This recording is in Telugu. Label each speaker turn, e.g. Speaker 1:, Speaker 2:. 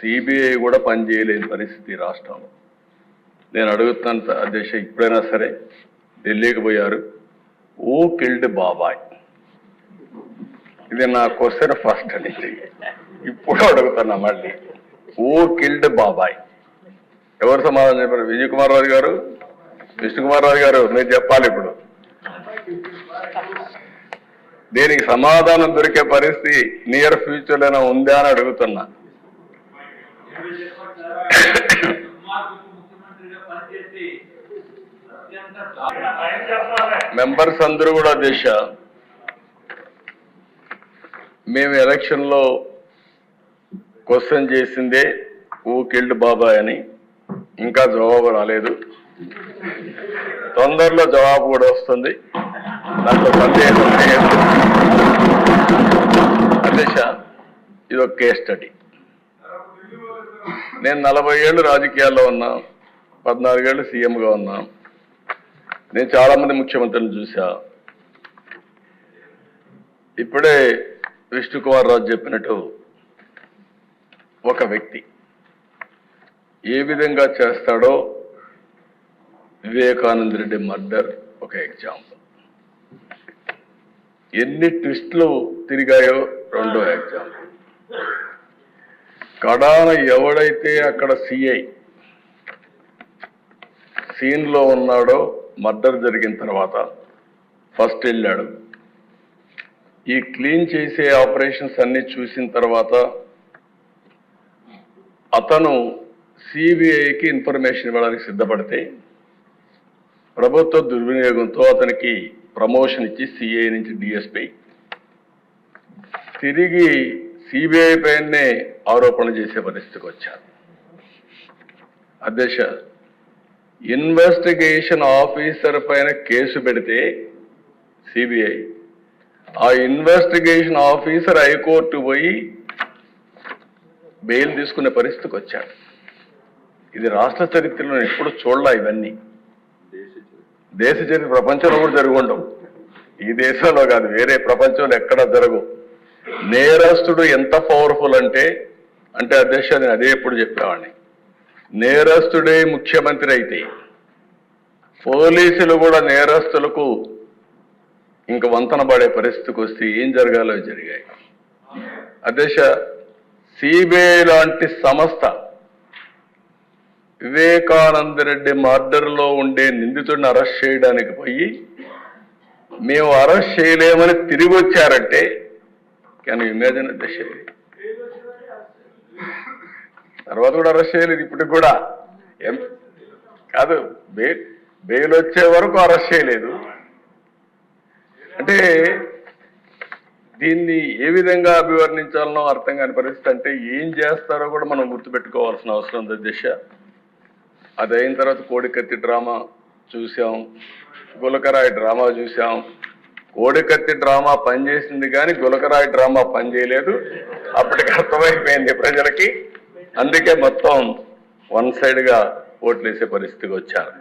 Speaker 1: సిబిఐ కూడా పనిచేయలేని పరిస్థితి రాష్ట్రంలో. నేను అడుగుతాను అధ్యక్ష, ఇప్పుడైనా సరే ఢిల్లీకి పోయారు, ఓ కిల్డ్ బాబాయ్, ఇది నా క్వశ్చన్ ఫస్ట్ నుంచి ఇప్పుడు అడుగుతున్నా మళ్ళీ, ఓ కిల్డ్ బాబాయ్ ఎవరు సమాధానం చెప్పారు? విజయ్ కుమార్ రాజు గారు, విష్ణుకుమార్ రాజు గారు, మీరు చెప్పాలి ఇప్పుడు. దీనికి సమాధానం దొరికే పరిస్థితి నియర్ ఫ్యూచర్ లోనే ఉందా అని అడుగుతున్నా. మెంబర్స్ అందరూ కూడా దిశ, మేము ఎలక్షన్ లో క్వశ్చన్ చేసిందే ఓ కిల్డ్ బాబాయ్ అని, ఇంకా జవాబు రాలేదు. తొందరలో జవాబు కూడా వస్తుంది, దాంట్లో సందేహం లేదు. అధ్యక్ష, ఇది ఒక కేస్ స్టడీ. నేను 40 ఏళ్ళు రాజకీయాల్లో ఉన్నా, 14 ఏళ్ళు సీఎంగా ఉన్నా. నేను చాలా మంది ముఖ్యమంత్రులను చూసా. ఇప్పుడే విష్ణుకుమార్ రాజు చెప్పినట్టు ఒక వ్యక్తి ఏ విధంగా చేస్తాడో వివేకానంద రెడ్డి మర్డర్ ఒక ఎగ్జాంపుల్. ఎన్ని ట్విస్టులు తిరిగాయో రెండో ఎగ్జాంపుల్. కడాన ఎవడైతే అక్కడ సిఐ సీన్లో ఉన్నాడో, మర్డర్ జరిగిన తర్వాత ఫస్ట్ వెళ్ళాడు. ఈ క్లీన్ చేసే ఆపరేషన్స్ అన్ని చూసిన తర్వాత అతను సిబిఐకి ఇన్ఫర్మేషన్ ఇవ్వడానికి సిద్ధపడితే ప్రభుత్వ దుర్వినియోగంతో అతనికి ప్రమోషన్ ఇచ్చి సిఐ నుంచి డిఎస్పీ తిరిగి సిబిఐ పైనే ఆరోపణలు చేసే పరిస్థితికి వచ్చారు. అధ్యక్ష, ఇన్వెస్టిగేషన్ ఆఫీసర్ పైన కేసు పెడితే సిబిఐ, ఆ ఇన్వెస్టిగేషన్ ఆఫీసర్ హైకోర్టు పోయి బెయిల్ తీసుకునే పరిస్థితికి వచ్చాడు. ఇది రాష్ట్ర చరిత్రలో ఎప్పుడు చూడలే. ఇవన్నీ దేశ చరిత్ర, ప్రపంచంలో కూడా జరుగుండవు. ఈ దేశంలో కాదు, వేరే ప్రపంచంలో ఎక్కడా జరగవు. నేరస్తుడు ఎంత పవర్ఫుల్ అంటే అధ్యక్ష, నేను అదే ఎప్పుడు చెప్పేవాడిని, నేరస్తుడే ముఖ్యమంత్రి అయితే పోలీసులు కూడా నేరస్తులకు ఇంక వంతన పడే పరిస్థితికి వస్తే ఏం జరగాలో జరిగాయి. అధ్యక్ష, సిబిఐ లాంటి సంస్థ వివేకానంద రెడ్డి మర్డర్లో ఉండే నిందితుడిని అరెస్ట్ చేయడానికి పోయి మేము అరెస్ట్ చేయలేమని తిరిగి వచ్చారంటే కెన్ యు ఇమాజిన్ అధ్యక్ష? తర్వాత కూడా అరెస్ట్ చేయలేదు, ఇప్పటికి కూడా ఏం కాదు, బెయిల్ వచ్చే వరకు అరెస్ట్ చేయలేదు. అంటే దీన్ని ఏ విధంగా అభివర్ణించాలనో అర్థం కాని పరిస్థితి. అంటే ఏం చేస్తారో కూడా మనం గుర్తుపెట్టుకోవాల్సిన అవసరం ఉంది అధ్యక్ష. అది అయిన తర్వాత కోడికత్తి డ్రామా చూసాం, గులకరాయి డ్రామా చూసాం. కోడికత్తి డ్రామా పనిచేసింది కానీ గులకరాయి డ్రామా పనిచేయలేదు. అప్పటికి అర్థమైపోయింది ప్రజలకి. అందుకే మొత్తం వన్ సైడ్గా ఓట్లేసే పరిస్థితికి వచ్చారు.